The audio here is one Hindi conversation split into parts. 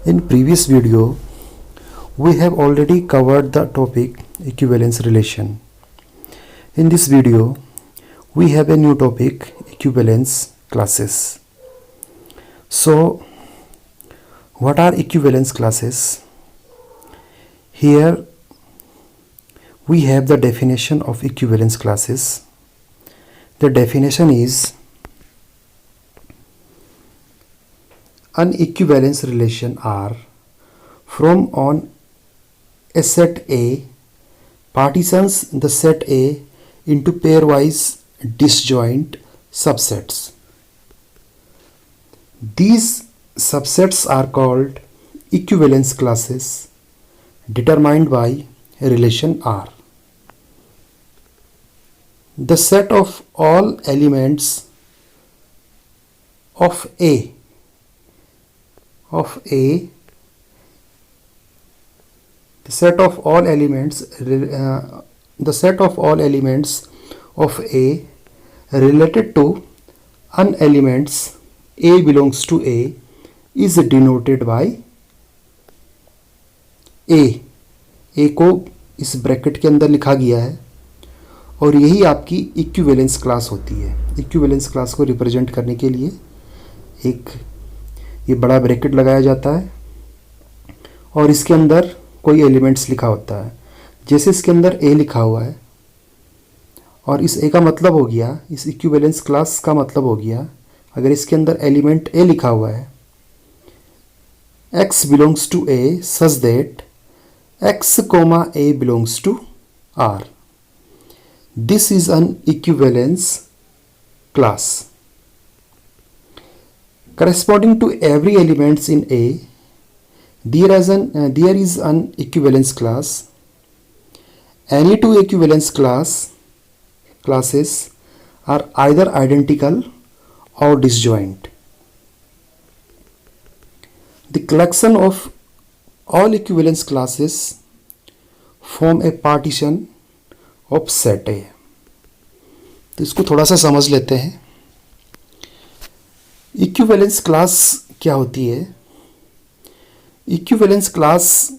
In previous video, we have already covered the topic equivalence relation. In this video, we have a new topic equivalence classes. So, what are equivalence classes? Here we have the definition of equivalence classes. The definition is an equivalence relation are from on a set A partitions the set A into pairwise disjoint subsets. These subsets are called equivalence classes determined by a relation R. The set of all elements of A the set of all elements of A related to an elements A belongs to A is denoted by A को इस ब्रैकेट के अंदर लिखा गया है और यही आपकी इक्विवेलेंस क्लास होती है। इक्विवेलेंस क्लास को रिप्रेजेंट करने के लिए एक ये बड़ा ब्रैकेट लगाया जाता है और इसके अंदर कोई एलिमेंट्स लिखा होता है। जैसे इसके अंदर ए लिखा हुआ है और इस ए का मतलब हो गया, इस इक्विवेलेंस क्लास का मतलब हो गया, अगर इसके अंदर एलिमेंट ए लिखा हुआ है, x belongs to A such that x, a belongs to r. This is an equivalence class. Corresponding to every elements in A, there is an equivalence class. Any two equivalence classes are either identical or disjoint. The collection of all equivalence classes form a partition of set A. तो इसको थोड़ा सा समझ लेते हैं. इक्विवेलेंस क्लास क्या होती है? इक्विवेलेंस क्लास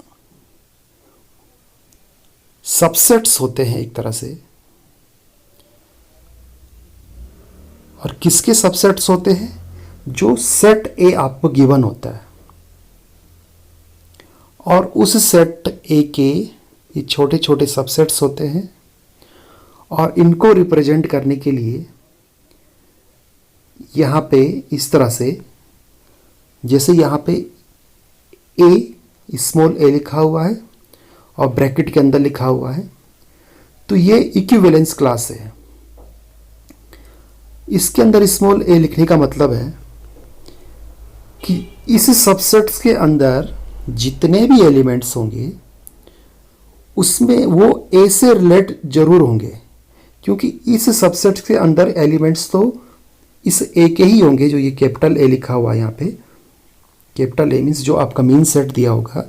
सबसेट्स होते हैं एक तरह से. और किसके सबसेट्स होते हैं? जो सेट ए आपको गिवन होता है और उस सेट ए के ये छोटे छोटे सबसेट्स होते हैं और इनको रिप्रेजेंट करने के लिए यहाँ पे इस तरह से, जैसे यहाँ पे ए स्मॉल ए लिखा हुआ है और ब्रैकेट के अंदर लिखा हुआ है, तो ये इक्विवेलेंस क्लास है. इसके अंदर स्मॉल ए लिखने का मतलब है कि इस सबसेट्स के अंदर जितने भी एलिमेंट्स होंगे उसमें वो ए से रिलेट जरूर होंगे, क्योंकि इस सबसेट्स के अंदर एलिमेंट्स तो इस ए के ही होंगे. जो ये कैपिटल ए लिखा हुआ है यहाँ पे, कैपिटल ए मीन्स जो आपका मीन सेट दिया होगा,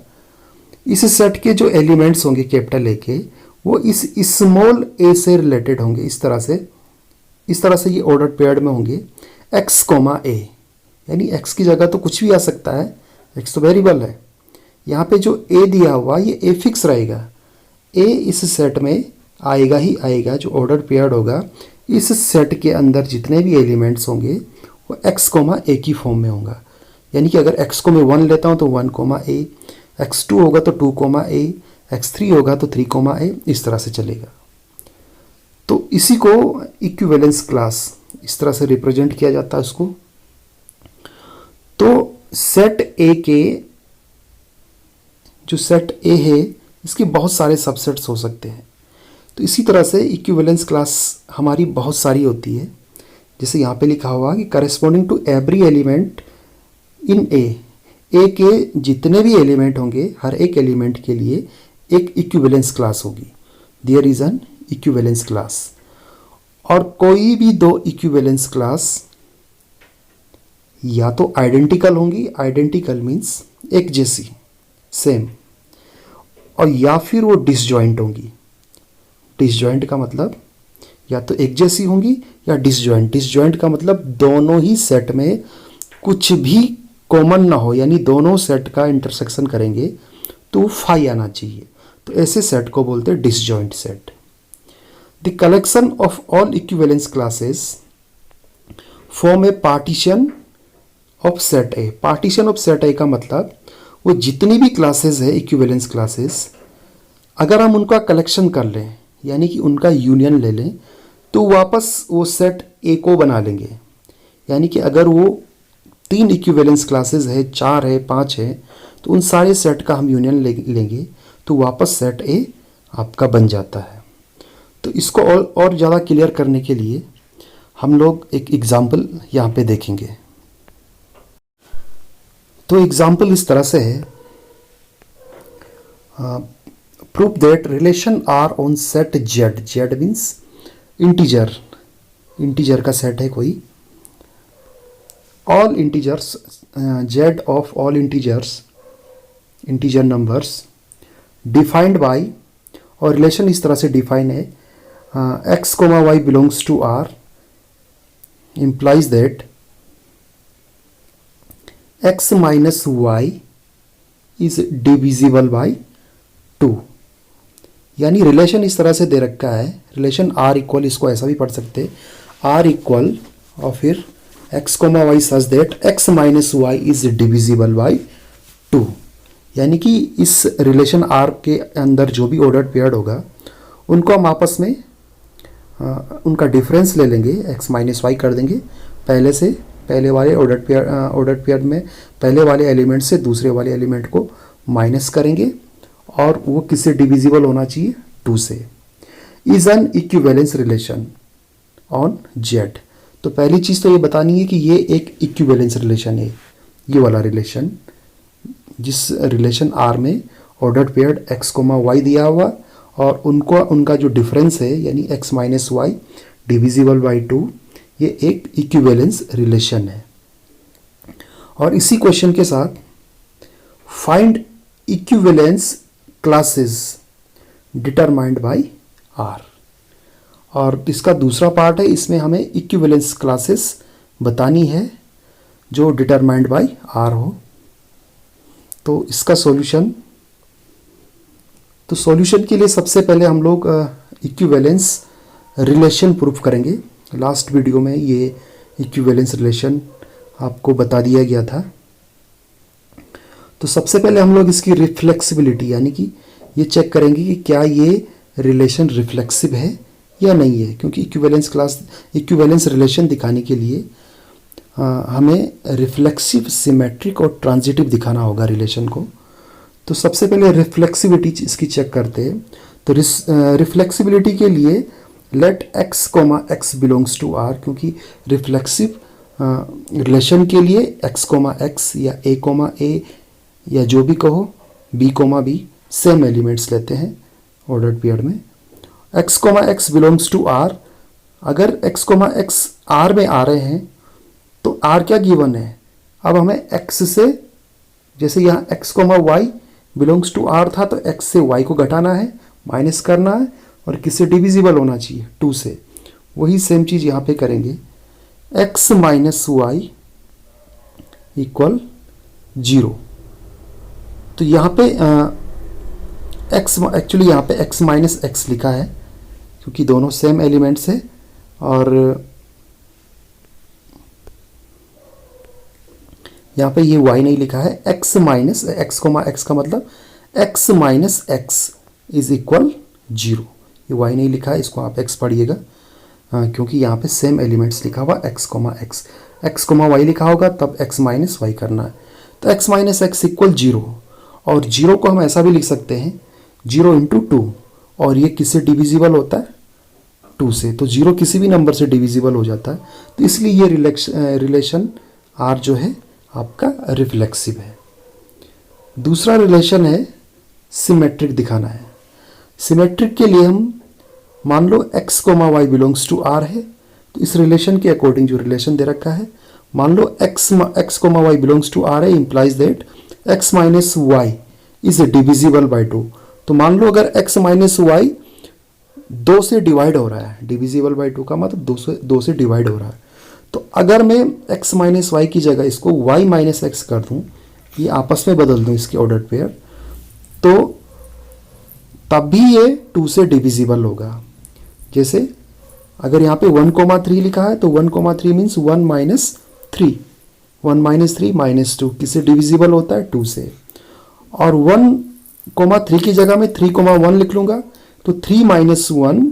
इस सेट के जो एलिमेंट्स होंगे कैपिटल ए के, वो इस स्मॉल ए से रिलेटेड होंगे. इस तरह से ये ऑर्डर पेयर्ड में होंगे. x, a, यानी x की जगह तो कुछ भी आ सकता है, x तो वेरिएबल है. यहाँ पे जो a दिया हुआ ये a फिक्स रहेगा. a इस सेट में आएगा ही आएगा. जो ऑर्डर पेयर्ड होगा, इस सेट के अंदर जितने भी एलिमेंट्स होंगे वो x, a की फॉर्म में होगा. यानी कि अगर x को मैं 1 लेता हूँ तो 1, a, x2 होगा तो 2, a, x3 होगा तो 3, a, इस तरह से चलेगा. तो इसी को इक्विवेलेंस क्लास इस तरह से रिप्रेजेंट किया जाता है उसको. तो सेट ए के जो सेट ए है इसके बहुत सारे सबसेट्स हो सकते हैं. तो इसी तरह से इक्विवेलेंस क्लास हमारी बहुत सारी होती है. जैसे यहाँ पे लिखा हुआ कि corresponding to every element in A के जितने भी एलिमेंट होंगे, हर एक एलिमेंट के लिए एक इक्विवेलेंस क्लास होगी. There is an equivalence class. और कोई भी दो इक्विवेलेंस क्लास या तो आइडेंटिकल होंगी, आइडेंटिकल मीन्स एक जैसी, सेम, और या फिर वो डिसजॉइंट होंगी. डिसजॉइंट का मतलब या तो एक जैसी होंगी या डिसजॉइंट. डिसजॉइंट का मतलब दोनों ही सेट में कुछ भी कॉमन ना हो, यानी दोनों सेट का इंटरसेक्शन करेंगे तो फाई आना चाहिए, तो ऐसे सेट को बोलते हैं disjoint set. The collection of all equivalence classes form A partition of set A. Partition of set ए का मतलब वो जितनी भी क्लासेस है इक्विवेलेंस क्लासेस, अगर हम उनका कलेक्शन कर लें यानी कि उनका यूनियन ले लें तो वापस वो सेट ए को बना लेंगे। यानी कि अगर वो 3 इक्विवेलेंस क्लासेस है, 4 है, 5 है, तो उन सारे सेट का हम यूनियन लेंगे तो वापस सेट ए आपका बन जाता है। तो इसको और ज़्यादा क्लियर करने के लिए हम लोग एक एग्जाम्पल यहाँ पे देखेंगे। तो एग्जाम्पल इस तरह से है, prove that relation R on set Z. Z means integer, integer का सेट है कोई, all integers, Z of all integers, integer numbers defined by, और रिलेशन इस तरह से डिफाइन है, X comma Y belongs to R implies that x minus y is divisible by 2। यानी रिलेशन इस तरह से दे रखा है, रिलेशन r इक्वल, इसको ऐसा भी पढ़ सकते हैं, r इक्वल और फिर x comma Y such that x minus Y is divisible by 2। यानी कि इस रिलेशन r के अंदर जो भी ऑर्डर्ड पेयर्ड होगा उनको हम आपस में उनका डिफरेंस ले लेंगे, x माइनस वाई कर देंगे, पहले वाले ऑर्डर्ड पेयर में पहले वाले एलिमेंट से दूसरे वाले एलिमेंट को माइनस करेंगे और वो किससे डिविजिबल होना चाहिए, 2 से। Is an equivalence relation on Z. तो पहली चीज़ तो ये बतानी है कि ये एक इक्विवेलेंस रिलेशन है, ये वाला रिलेशन, जिस रिलेशन आर में ordered paired x comma Y दिया हुआ और उनका जो डिफरेंस है यानी x minus Y divisible by 2, ये एक इक्विवेलेंस रिलेशन है। और इसी क्वेश्चन के साथ find equivalence classes determined by R, और इसका दूसरा पार्ट है, इसमें हमें इक्विवेलेंस क्लासेस बतानी है जो डिटरमाइंड बाय आर हो। तो इसका सॉल्यूशन, तो सॉल्यूशन के लिए सबसे पहले हम लोग इक्विवेलेंस रिलेशन प्रूफ करेंगे। लास्ट वीडियो में ये इक्विवेलेंस रिलेशन आपको बता दिया गया था। तो सबसे पहले हम लोग इसकी रिफ्लेक्सिबिलिटी यानी कि ये चेक करेंगे कि क्या ये रिलेशन रिफ्लेक्सिव है या नहीं है, क्योंकि इक्विवेलेंस रिलेशन दिखाने के लिए हमें रिफ्लेक्सिव, सिमेट्रिक और ट्रांजिटिव दिखाना होगा रिलेशन को। तो सबसे पहले रिफ्लेक्सिबिलिटी इसकी चेक करते हैं। तो रिफ्लेक्सिबिलिटी के लिए let x comma X belongs to r, क्योंकि रिफ्लेक्सिव रिलेशन के लिए x कोमा एक्स या a कोमा a या जो भी कहो b comma b same elements लेते हैं ऑर्डर्ड पेयर में। x comma X belongs to r, अगर x कोमा एक्स r में आ रहे हैं तो r क्या गिवन है, अब हमें x से, जैसे यहाँ x comma Y belongs to r था तो x से y को घटाना है, माइनस करना है और किससे डिविजिबल होना चाहिए, 2 से। वही सेम चीज़ यहाँ पे करेंगे, x माइनस वाई इक्वल 0। तो यहाँ पे x एक्चुअली यहाँ पे x माइनस एक्स लिखा है क्योंकि दोनों सेम एलिमेंट्स है, और यहाँ पे ये y नहीं लिखा है, x minus X comma X का मतलब x minus X is equal 0। ये y नहीं लिखा है, इसको आप x पढ़िएगा क्योंकि यहाँ पे सेम एलिमेंट्स लिखा हुआ x comma X, x comma y लिखा होगा तब x माइनस वाई करना है। तो x माइनस एक्स इक्वल 0, और 0 को हम ऐसा भी लिख सकते हैं 0 इंटू 2, और ये किससे डिविजिबल होता है, 2 से। तो 0 किसी भी नंबर से डिविजिबल हो जाता है, तो इसलिए ये रिलेशन R जो है आपका रिफ्लेक्सिव है। दूसरा रिलेशन है सिमेट्रिक दिखाना है। सिमेट्रिक के लिए हम मान लो x comma Y belongs to R है, तो इस रिलेशन के अकॉर्डिंग जो रिलेशन दे रखा है, मान लो x comma Y belongs to R है, implies that x minus Y is divisible by 2। तो मान लो अगर x माइनस वाई 2 से डिवाइड हो रहा है, डिविजिबल बाई 2 का मतलब 2 से डिवाइड हो रहा है, तो अगर मैं x माइनस वाई की जगह इसको y माइनस एक्स कर दूं, ये आपस में बदल दूं इसके ऑर्डर पेयर, तो तब भी ये 2 से डिविजिबल होगा। जैसे अगर यहाँ पे 1,3 लिखा है तो 1,3 मीन्स 1 माइनस 3, 1 माइनस 3 माइनस 2 किससे डिविजिबल होता है? 2 से। और 1,3 की जगह में 3,1 लिख लूँगा तो 3 माइनस 1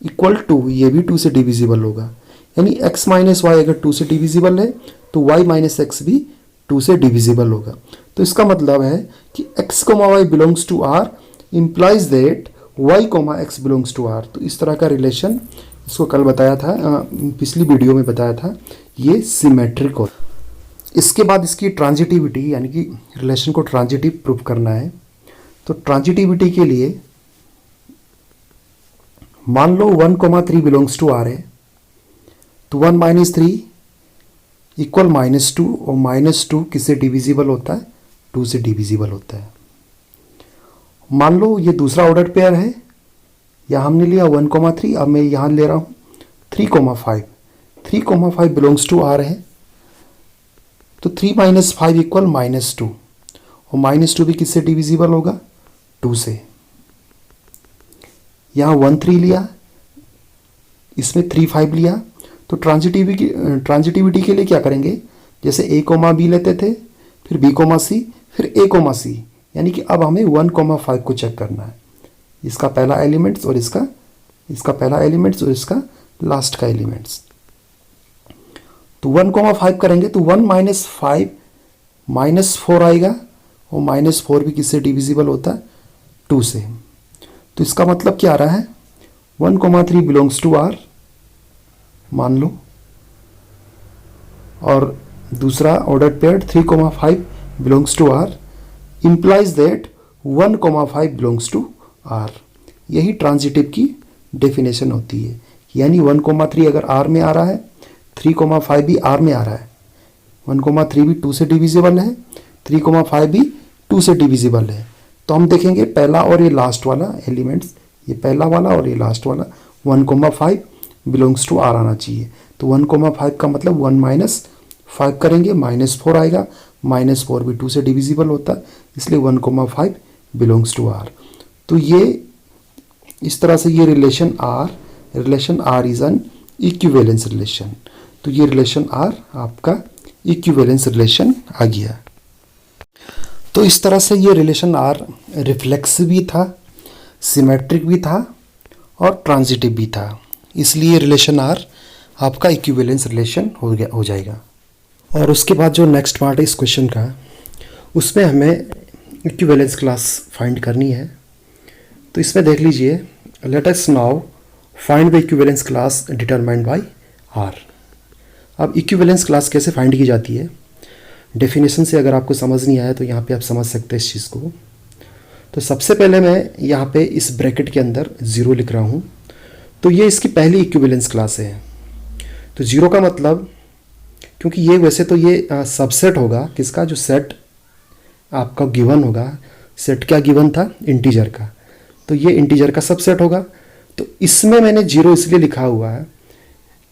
इक्वल टू, ये भी 2 से डिविजिबल होगा। यानी x माइनस वाई अगर 2 से डिविजिबल है तो y माइनस एक्स भी 2 से डिविजिबल होगा। तो इसका मतलब है कि x y belongs to r implies that y x belongs to r। तो इस तरह का रिलेशन इसको कल बताया था, पिछली वीडियो में बताया था, ये सिमेट्रिक हो। इसके बाद इसकी ट्रांजिटिविटी यानी कि रिलेशन को ट्रांजिटिव प्रूफ करना है। तो ट्रांजिटिविटी के लिए मान लो 1,3 बिलोंग्स टू आर है, तो 1 माइनस 3 इक्वल माइनस 2, और माइनस 2 किससे डिविजिबल होता है? 2 से डिविजिबल होता है। मान लो ये दूसरा ऑर्डर पेयर है, या हमने लिया 1,3, अब मैं यहाँ ले रहा हूँ 3,5। 3,5 बिलोंग्स टू आर है, तो 3 माइनस 5 इक्वल माइनस 2, और माइनस 2 भी किससे डिविजिबल होगा? 2 से। यहाँ 1,3 लिया, इसमें 3,5 लिया, तो ट्रांजिटिविटी के लिए क्या करेंगे? जैसे a कोमा बी लेते थे, फिर b कोमा सी, फिर a कोमा सी, यानी कि अब हमें 1,5 को चेक करना है। इसका पहला एलिमेंट्स और इसका पहला एलिमेंट्स और इसका लास्ट का एलिमेंट्स। तो 1,5 करेंगे तो 1 माइनस 5 माइनस 4 आएगा, और माइनस 4 भी किससे डिविजिबल होता है? 2 से। तो इसका मतलब क्या आ रहा है? 1,3 बिलोंग्स टू आर मान लो, और दूसरा order pair 3,5 belongs to R implies that 1,5 belongs to R. यही ट्रांजिटिव की डेफिनेशन होती है। यानी 1,3 अगर आर में आ रहा है, 3,5 भी आर में आ रहा है, 1,3 भी 2 से डिविजिबल है, 3,5 भी 2 से डिविजिबल है। तो हम देखेंगे पहला और ये लास्ट वाला एलिमेंट्स, ये पहला वाला और ये लास्ट वाला 1,5 बिलोंग्स टू आर आना चाहिए। तो 1,5 का मतलब 1 माइनस 5 करेंगे, माइनस 4 आएगा, माइनस 4 भी 2 से डिविजिबल होता है, इसलिए 1,5 बिलोंग्स टू आर। तो ये इस तरह से ये relation R is an equivalence relation. तो ये रिलेशन आर आपका इक्विवेलेंस रिलेशन आ गया। तो इस तरह से ये रिलेशन आर रिफ्लेक्सिव भी था, सिमेट्रिक भी था और ट्रांजिटिव भी था, इसलिए रिलेशन आर आपका इक्विवेलेंस रिलेशन हो जाएगा। और उसके बाद जो नेक्स्ट पार्ट है इस क्वेश्चन का, उसमें हमें इक्विवेलेंस क्लास फाइंड करनी है। तो इसमें देख लीजिए, let us now find the equivalence class determined by R. अब इक्विवेलेंस क्लास कैसे फाइंड की जाती है, डेफिनेशन से अगर आपको समझ नहीं आया तो यहाँ पे आप समझ सकते हैं इस चीज़ को। तो सबसे पहले मैं यहाँ पे इस ब्रैकेट के अंदर 0 लिख रहा हूँ, तो ये इसकी पहली इक्विवेलेंस क्लास है। तो 0 का मतलब, क्योंकि ये वैसे तो ये सबसेट होगा किसका, जो सेट आपका गिवन होगा। सेट क्या गिवन था? इंटीजर का। तो ये इंटीजर का सबसेट होगा। तो इसमें मैंने 0 इसलिए लिखा हुआ है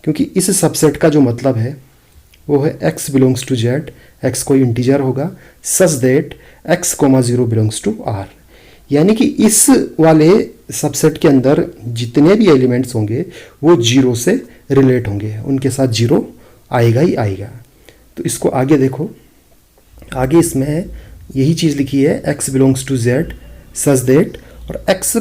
क्योंकि इस सबसेट का जो मतलब है वो है x belongs to z, x कोई इंटीजर होगा, such that x, 0 belongs to r। यानी कि इस वाले सबसेट के अंदर जितने भी एलिमेंट्स होंगे वो 0 से रिलेट होंगे, उनके साथ 0 आएगा ही आएगा। तो इसको आगे देखो, आगे इसमें यही चीज़ लिखी है, x belongs to z such that, और x,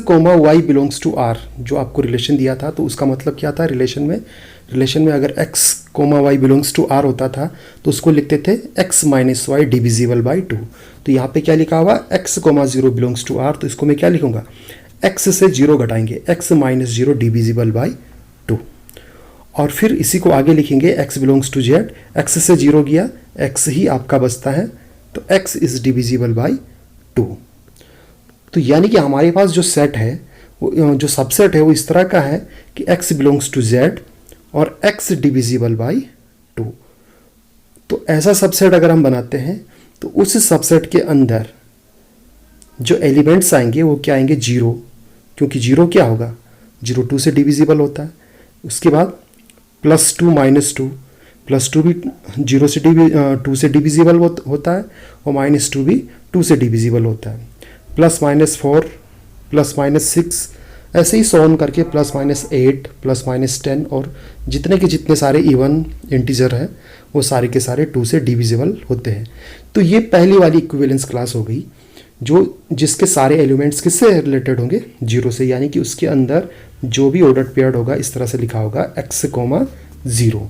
y belongs to r जो आपको रिलेशन दिया था। तो उसका मतलब क्या था रिलेशन में अगर x, y belongs to r होता था तो उसको लिखते थे x minus Y divisible by 2। तो यहाँ पे क्या लिखा हुआ, x, 0 बिलोंग्स टू r, तो इसको मैं क्या लिखूंगा, x से 0 घटाएंगे, x माइनस 0 डिविजिबल बाई 2। और फिर इसी को आगे लिखेंगे, x belongs to z, x से 0 गया, x ही आपका बचता है, तो x इज डिविजिबल बाई 2। तो यानी कि हमारे पास जो सेट है, वो जो सबसेट है वो इस तरह का है कि x बिलोंग्स टू z और x डिविजिबल बाई 2। तो ऐसा सबसेट अगर हम बनाते हैं तो उस सबसेट के अंदर जो एलिमेंट्स आएंगे वो क्या आएंगे, 0, क्योंकि 0 क्या होगा, 0 2 से डिविजिबल होता है। उसके बाद +2 -2, +2 भी 0 से 2 से डिविजिबल होता है, और -2 भी 2 से डिविजिबल होता है। +-4 +-6 ऐसे ही सॉन करके +-8 +-10 और जितने के जितने सारे इवन इंटीजर हैं वो सारे के सारे 2 से डिविजिबल होते हैं। तो ये पहली वाली इक्विवेलेंस क्लास हो गई, जो जिसके सारे एलिमेंट्स किससे रिलेटेड होंगे, 0 से, यानी कि उसके अंदर जो भी ऑर्डर पेयर्ड होगा इस तरह से लिखा होगा x, 0,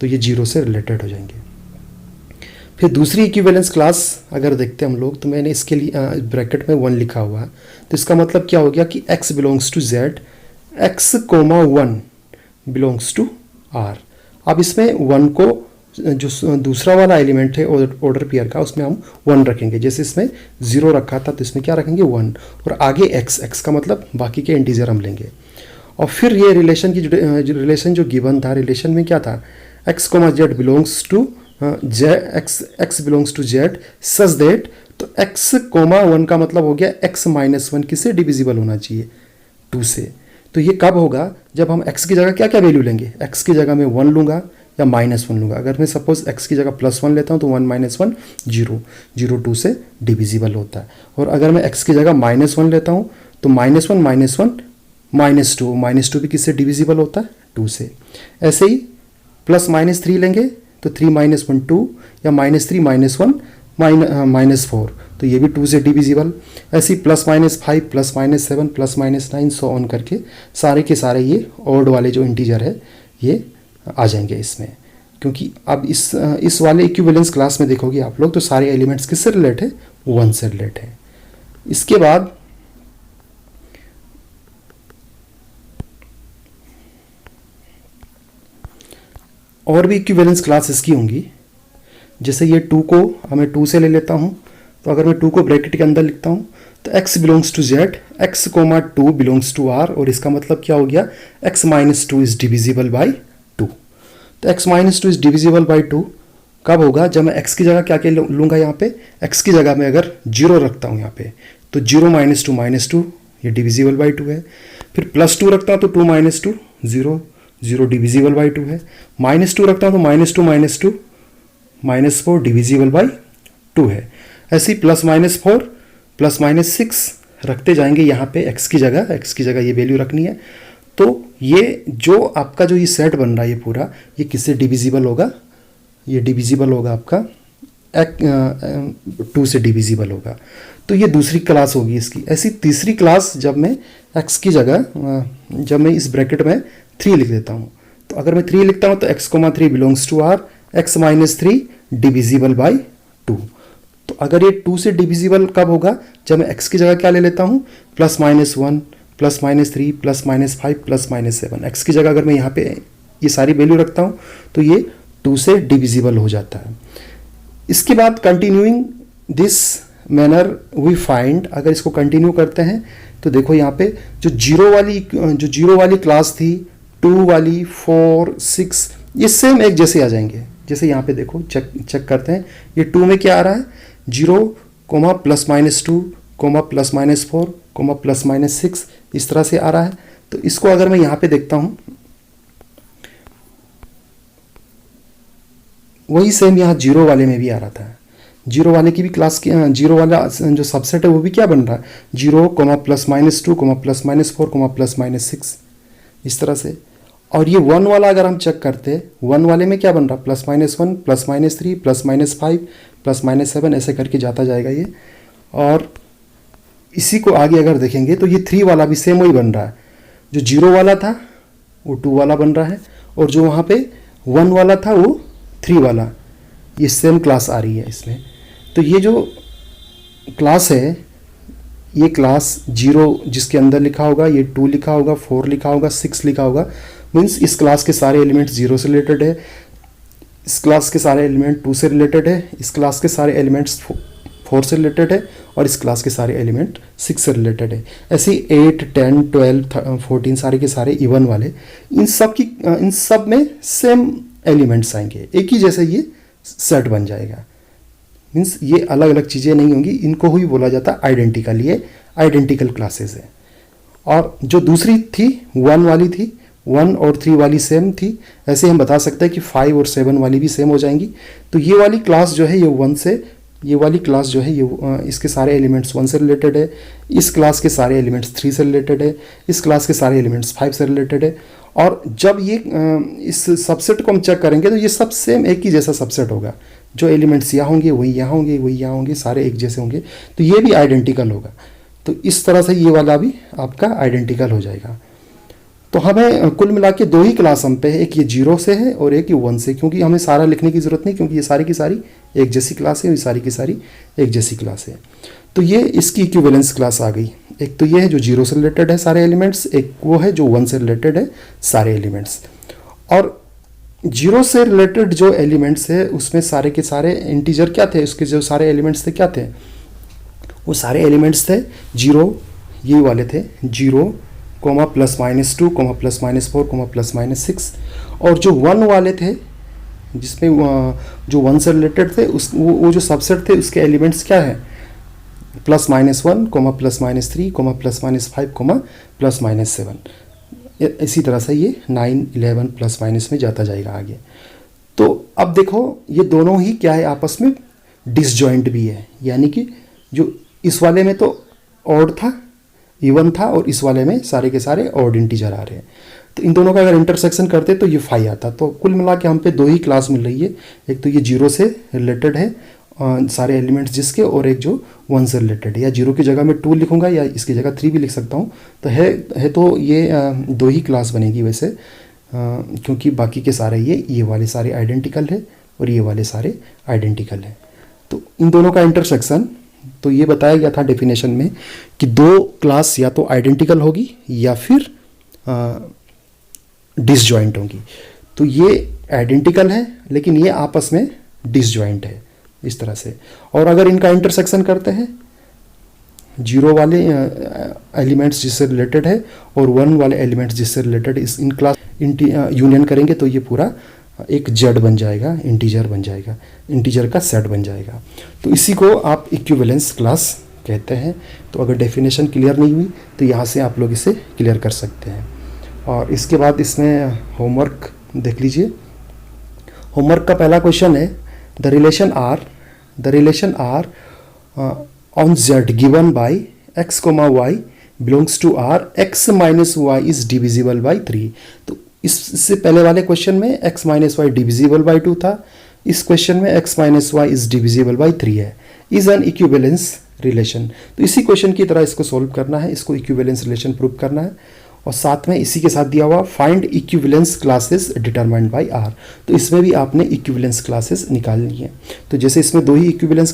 तो ये 0 से रिलेटेड हो जाएंगे। फिर दूसरी इक्विवेलेंस क्लास अगर देखते हैं हम लोग, तो मैंने इसके लिए ब्रैकेट में 1 लिखा हुआ है, तो इसका मतलब क्या हो गया कि x belongs to z, x, 1 belongs to r। अब इसमें 1 को जो दूसरा वाला एलिमेंट है ऑर्डर पेयर का, उसमें हम 1 रखेंगे। जैसे इसमें 0 रखा था तो इसमें क्या रखेंगे 1, और आगे x का मतलब बाकी के इंटीजर हम लेंगे। और फिर ये रिलेशन की रिलेशन जो गिवन था, रिलेशन में क्या था, x, z belongs to x belongs to z such that, तो x, 1 का मतलब हो गया x -1 किससे डिविजिबल होना चाहिए, 2 से। तो ये कब होगा, जब हम x की जगह क्या क्या वैल्यू लेंगे, x की जगह मैं 1 लूँगा या -1 लूँगा। अगर मैं सपोज x की जगह +1 लेता हूँ तो 1 - 1 0, 0 2 से डिविजिबल होता है। और अगर मैं x की जगह -1 लेता हूँ तो -1 -1 -2 भी किससे डिविजिबल होता है, 2 से। ऐसे ही +-3 लेंगे तो 3 - 1 2, या -3 -1 -4, तो ये भी 2 से डिविजिबल। ऐसे ही +-5 +-7 +-9 सो ऑन करके सारे के सारे ये ऑड वाले जो इंटीजर है ये आ जाएंगे इसमें। क्योंकि अब इस वाले इक्विवेलेंस क्लास में देखोगे आप लोग, तो सारे एलिमेंट्स किससे रिलेट है, 1 से रिलेट है। इसके बाद और भी इक्विवेलेंस क्लास इसकी होंगी। जैसे ये 2 को हमें 2 से ले लेता हूँ, तो अगर मैं 2 को ब्रैकेट के अंदर लिखता हूँ तो x belongs to z, x, 2 belongs to r, और इसका मतलब क्या हो गया, x - 2 इज डिविजिबल बाई 2। तो x - 2 इज डिविजिबल बाई 2 कब होगा, जब मैं x की जगह क्या क्या लूँगा, यहाँ पे x की जगह में अगर 0 रखता हूँ यहाँ पे, तो 0 - 2 ये डिविजिबल बाई 2 है। फिर +2 रखता हूँ तो 2 - 2 0, 0 डिविजिबल बाई 2 है। -2 रखता हूँ तो -2 -4 डिविजिबल बाई 2 है। ऐसे ही +-4 +-6 रखते जाएंगे यहाँ पे x की जगह ये वैल्यू रखनी है। तो ये जो आपका जो ये सेट बन रहा है ये पूरा, ये किससे डिविजिबल होगा, ये डिविजिबल होगा आपका 2 से डिविजिबल होगा। तो ये दूसरी क्लास होगी इसकी। ऐसी तीसरी क्लास जब मैं x की जगह जब मैं इस ब्रैकेट में 3 लिख देता हूँ, तो अगर मैं 3 लिखता हूँ तो x, 3 belongs to r, x - 3 divisible by 2। तो अगर ये 2 से डिविजिबल कब होगा, जब मैं x की जगह क्या ले लेता हूँ, +-1 +-3 +-5 +-7। x की जगह अगर मैं यहाँ पे ये सारी वैल्यू रखता हूँ तो ये 2 से डिविजिबल हो जाता है। इसके बाद continuing this manner we find, अगर इसको कंटिन्यू करते हैं तो देखो यहाँ पे जो जीरो वाली क्लास थी, 2 वाली, 4, 6, ये सेम एक जैसे आ जाएंगे। जैसे यहाँ पे देखो चेक करते हैं, ये 2 में क्या आ रहा है, 0, +-2, +-4, +-6 इस तरह से आ रहा है। तो इसको अगर मैं यहाँ पे देखता हूँ, वही सेम यहाँ 0 वाले में भी आ रहा था। 0 वाले की भी क्लास की 0 वाला जो सबसेट है वो भी क्या बन रहा है, 0, +-2, +-4, +-6 इस तरह से। और ये 1 वाला अगर हम चेक करते हैं, 1 वाले में क्या बन रहा है, +-1 +-3 +-5 +-7 ऐसे करके जाता जाएगा ये। और इसी को आगे अगर देखेंगे तो ये 3 वाला भी सेम वही बन रहा है, जो 0 वाला था वो 2 वाला बन रहा है, और जो वहाँ पे 1 वाला था वो 3 वाला, ये सेम क्लास आ रही है इसमें। तो ये जो क्लास है, ये क्लास 0 जिसके अंदर लिखा होगा, ये 2 लिखा होगा, 4 लिखा होगा, 6 लिखा होगा, मीन्स इस क्लास के सारे एलिमेंट 0 से रिलेटेड है, इस क्लास के सारे एलिमेंट 2 से रिलेटेड है, इस क्लास के सारे एलिमेंट्स 4 से रिलेटेड है, और इस क्लास के सारे एलिमेंट 6 से रिलेटेड है। ऐसे ही 8, 10, 12, 14 सारे के सारे इवन वाले, इन सब में सेम एलिमेंट्स आएंगे, एक ही जैसे ये सेट बन जाएगा। मीन्स ये अलग अलग चीज़ें नहीं होंगी, इनको ही बोला जाता है आइडेंटिकल, ये आइडेंटिकल क्लासेस है। और जो दूसरी थी 1 वाली थी, 1 और 3 वाली सेम थी, ऐसे हम बता सकते हैं कि 5 और 7 वाली भी सेम हो जाएंगी। तो ये वाली क्लास जो है ये 1 से, ये वाली क्लास जो है ये इसके सारे एलिमेंट्स 1 से रिलेटेड है, इस क्लास के सारे एलिमेंट्स 3 से रिलेटेड है, इस क्लास के सारे एलिमेंट्स 5 से रिलेटेड है। और जब ये इस सबसेट को हम चेक करेंगे तो ये सब सेम एक ही जैसा सबसेट होगा, जो एलिमेंट्स यहाँ होंगे वही यहाँ होंगे, वही यहाँ होंगे, सारे एक जैसे होंगे, तो ये भी आइडेंटिकल होगा। तो इस तरह से ये वाला भी आपका आइडेंटिकल हो जाएगा। तो हमें कुल मिला के 2 ही क्लास हम पे है, एक ये 0 से है और एक ये 1 से, क्योंकि हमें सारा लिखने की ज़रूरत नहीं, क्योंकि ये सारी की सारी एक जैसी क्लास है, ये सारी की सारी एक जैसी क्लास है। तो ये इसकी इक्विवेलेंस क्लास आ गई। एक तो ये है जो 0 से रिलेटेड है सारे एलिमेंट्स, एक वो है जो 1 से रिलेटेड है सारे एलिमेंट्स। और 0 से रिलेटेड जो एलिमेंट्स है उसमें सारे के सारे इंटीजर क्या थे, उसके जो सारे एलिमेंट्स थे क्या थे, वो सारे एलिमेंट्स थे 0, ये वाले थे 0, +-2, +-4, +-6। और जो 1 वाले थे जिसमें जो 1 से रिलेटेड थे उस वो जो सबसेट थे उसके एलिमेंट्स क्या है, +-1, +-3, +-5, +-7। इसी तरह से ये 9, 11 प्लस माइनस में जाता जाएगा आगे। तो अब देखो ये दोनों ही क्या है, आपस में डिसजॉइंट भी है, यानी कि जो इस वाले में तो ऑड था, इवन था, और इस वाले में सारे के सारे ऑड इंटीजर आ रहे हैं। तो इन दोनों का अगर इंटरसेक्शन करते तो ये 5 आता। तो कुल मिला के हम पे 2 ही क्लास मिल रही है, एक तो ये 0 से रिलेटेड है सारे एलिमेंट्स जिसके, और एक जो 1 से रिलेटेड है, या 0 की जगह मैं 2 लिखूंगा या इसकी जगह 3 भी लिख सकता हूँ। तो है तो ये 2 ही क्लास बनेगी वैसे, क्योंकि बाकी के सारे ये वाले सारे आइडेंटिकल है और ये वाले सारे आइडेंटिकल है। तो इन दोनों का इंटरसेक्शन, तो ये बताया गया था डेफिनेशन में कि 2 क्लास या तो आइडेंटिकल होगी या फिर डिसजॉइंट होंगी। तो ये आइडेंटिकल है लेकिन ये आपस में डिसजॉइंट है इस तरह से। और अगर इनका इंटरसेक्शन करते हैं, 0 वाले एलिमेंट्स जिससे रिलेटेड है और 1 वाले एलिमेंट्स जिससे रिलेटेड, इस इन क्लास यूनियन करेंगे तो ये पूरा एक जेड बन जाएगा, इंटीजर बन जाएगा, इंटीजर का सेट बन जाएगा। तो इसी को आप इक्विवेलेंस क्लास कहते हैं। तो अगर डेफिनेशन क्लियर नहीं हुई तो यहाँ से आप लोग इसे क्लियर कर सकते हैं। और इसके बाद इसमें होमवर्क देख लीजिए। होमवर्क का पहला क्वेश्चन है, the relation R on Z given by x, y belongs to r, x - y is divisible by 3। तो इससे पहले वाले क्वेश्चन में x - y डिविजिबल बाय 2 था, इस क्वेश्चन में x - y is divisible by 3 है, इज एन इक्विवेलेंस रिलेशन। तो इसी क्वेश्चन की तरह इसको सोल्व करना है, इसको इक्विवेलेंस रिलेशन प्रूव करना है। और साथ में इसी के साथ दिया हुआ find equivalence classes determined bye r। तो इसमें भी आपने इक्विवेलेंस क्लासेस निकालनी है। तो जैसे इसमें 2 ही इक्विवेलेंस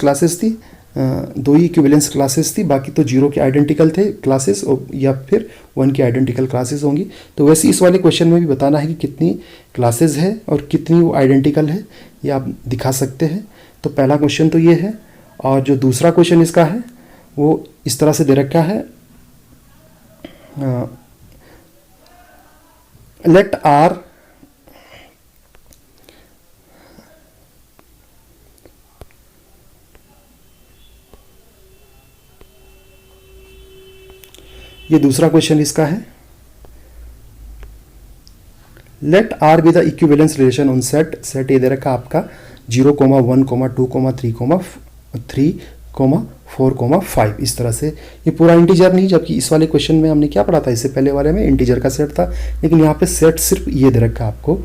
क्लासेस थी, बाकी तो 0 के आइडेंटिकल थे क्लासेस या फिर 1 के आइडेंटिकल क्लासेस होंगी। तो वैसे इस वाले क्वेश्चन में भी बताना है कि कितनी क्लासेस है और कितनी वो आइडेंटिकल है, ये आप दिखा सकते हैं। तो पहला क्वेश्चन तो ये है। और जो दूसरा क्वेश्चन इसका है वो इस तरह से दे रखा है, लेट आर ये दूसरा क्वेश्चन इसका है, let R be the equivalence relation on set ये दे रखा आपका 0, 1, 2, 3, 4, 5। इस तरह से ये पूरा इंटीजर नहीं, जबकि इस वाले क्वेश्चन में हमने क्या पढ़ा था, इससे पहले वाले में इंटीजर का सेट था, लेकिन यहाँ पे सेट सिर्फ ये दे रखा आपको।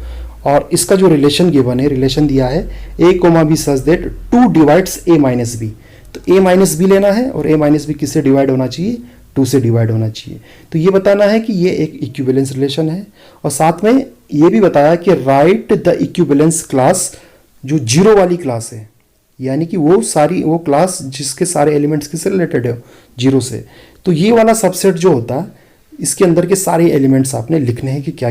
और इसका जो रिलेशन गिवन है, रिलेशन दिया है a, b such that 2 divides a - b। तो a - b लेना है और a - b किससे डिवाइड होना चाहिए, 2 से डिवाइड होना चाहिए। तो ये बताना है कि ये एक इक्विवेलेंस रिलेशन है। और साथ में ये भी बताया कि राइट द इक्विवेलेंस क्लास, जो 0 वाली क्लास है, यानी कि वो क्लास जिसके सारे एलिमेंट्स किससे रिलेटेड है, 0 से। तो ये वाला सबसेट जो होता है इसके अंदर के सारे एलिमेंट्स आपने लिखने हैं कि क्या क्या